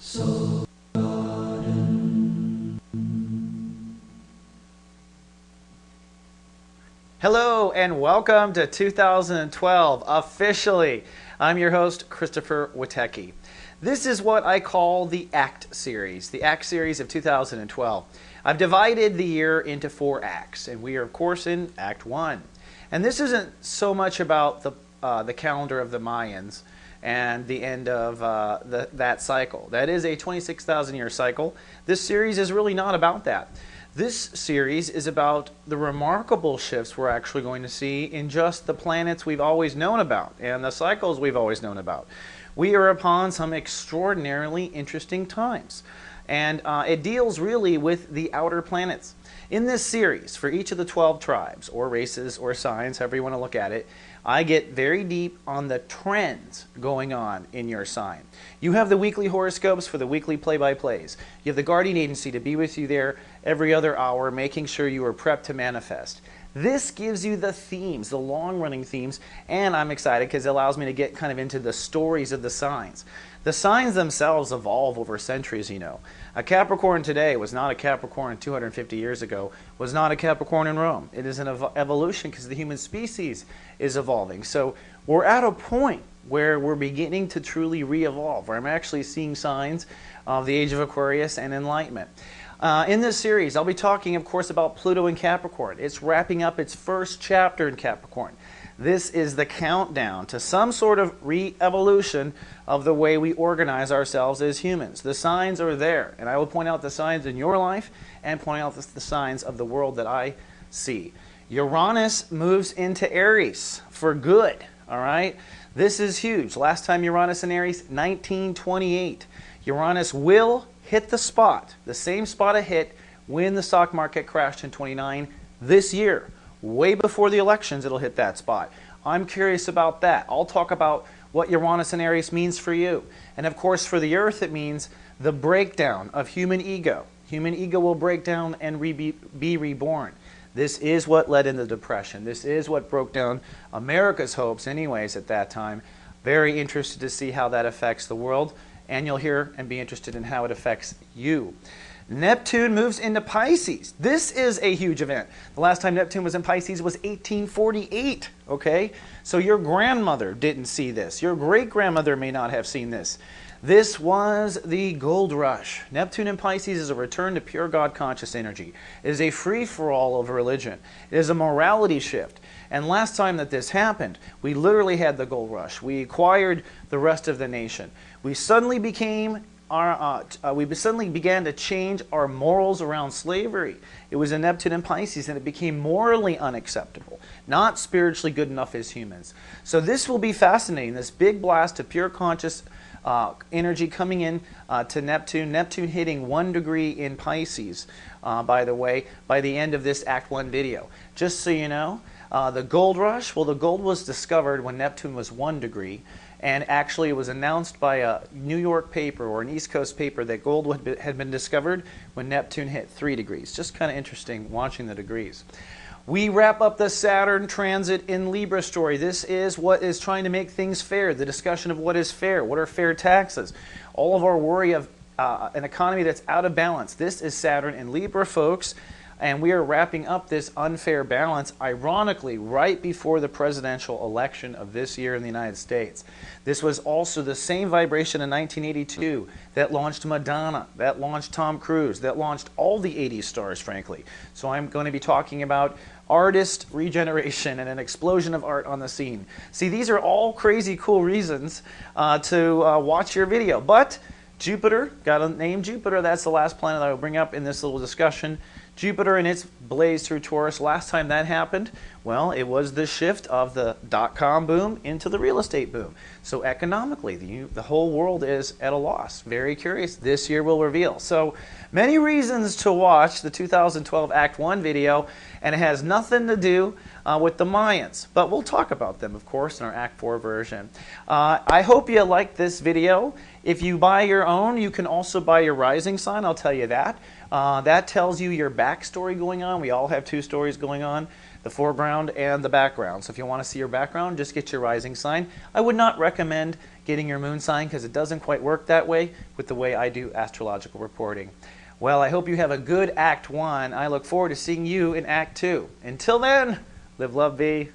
So hello and welcome to 2012 officially. I'm your host, Christopher Witecki. This is what I call the ACT series, the ACT series of 2012. I've divided the year into 4 acts, and we are of course in Act 1. And this isn't so much about the calendar of the Mayans and the end of that cycle. That is a 26,000 year cycle. This series is really not about that. This series is about the remarkable shifts we're actually going to see in just the planets we've always known about and the cycles we've always known about. We are upon some extraordinarily interesting times, and it deals really with the outer planets. In this series, for each of the 12 tribes, or races, or signs, however you want to look at it, I get very deep on the trends going on in your sign. You have the weekly horoscopes for the weekly play-by-plays. You have the guardian agency to be with you there every other hour, making sure you are prepped to manifest. This gives you the themes, the long-running themes, and I'm excited because it allows me to get kind of into the stories of the signs. The signs themselves evolve over centuries, you know. A Capricorn today was not a Capricorn 250 years ago, was not a Capricorn in Rome. It is an evolution because the human species is evolving. So we're at a point where we're beginning to truly re-evolve, where I'm actually seeing signs of the age of Aquarius and enlightenment. In this series, I'll be talking, of course, about Pluto in Capricorn. It's wrapping up its first chapter in Capricorn. This is the countdown to some sort of re-evolution of the way we organize ourselves as humans. The signs are there, and I will point out the signs in your life and point out the signs of the world that I see. Uranus moves into Aries for good, all right? This is huge. Last time Uranus in Aries, 1928. Uranus will hit the spot, the same spot it hit when the stock market crashed in 29 this year. Way before the elections, it'll hit that spot. I'm curious about that. I'll talk about what Uranus in Aries means for you. And of course, for the Earth, it means the breakdown of human ego. Human ego will break down and be reborn. This is what led into depression. This is what broke down America's hopes anyways at that time. Very interested to see how that affects the world. And you'll hear and be interested in how it affects you. Neptune moves into Pisces. This is a huge event. The last time Neptune was in Pisces was 1848, okay? So your grandmother didn't see this. Your great-grandmother may not have seen this. This was the gold rush. Neptune in Pisces is a return to pure God-conscious energy. It is a free-for-all of religion. It is a morality shift. And last time that this happened, we literally had the gold rush. We acquired the rest of the nation. We suddenly became we suddenly began to change our morals around slavery. It was in Neptune and Pisces, and it became morally unacceptable, not spiritually good enough as humans. So this will be fascinating, this big blast of pure conscious energy coming in to Neptune. Neptune hitting 1 degree in Pisces, by the way, by the end of this Act 1 video. Just so you know, the gold rush, well, the gold was discovered when Neptune was 1 degree. And actually it was announced by a New York paper or an East Coast paper that gold had been discovered when Neptune hit 3 degrees. Just kind of interesting watching the degrees. We wrap up the Saturn transit in Libra story. This is what is trying to make things fair, the discussion of what is fair, what are fair taxes, all of our worry of an economy that's out of balance. This is Saturn in Libra, folks. And we are wrapping up this unfair balance, ironically, right before the presidential election of this year in the United States. This was also the same vibration in 1982 that launched Madonna, that launched Tom Cruise, that launched all the 80s stars, frankly. So I'm going to be talking about artist regeneration and an explosion of art on the scene. See, these are all crazy cool reasons to watch your video. But Jupiter, got to name Jupiter, that's the last planet I will bring up in this little discussion. Jupiter and its blaze through Taurus, last time that happened, well, it was the shift of the dot-com boom into the real estate boom. So economically, the whole world is at a loss. Very curious. This year will reveal. So many reasons to watch the 2012 Act 1 video, and it has nothing to do with the Mayans. But we'll talk about them, of course, in our Act 4 version. I hope you liked this video. If you buy your own, you can also buy your rising sign, I'll tell you that. That tells you your backstory going on. We all have 2 stories going on, the foreground and the background. So if you want to see your background, just get your rising sign. I would not recommend getting your moon sign because it doesn't quite work that way with the way I do astrological reporting. Well, I hope you have a good Act 1. I look forward to seeing you in Act 2. Until then, live, love, be.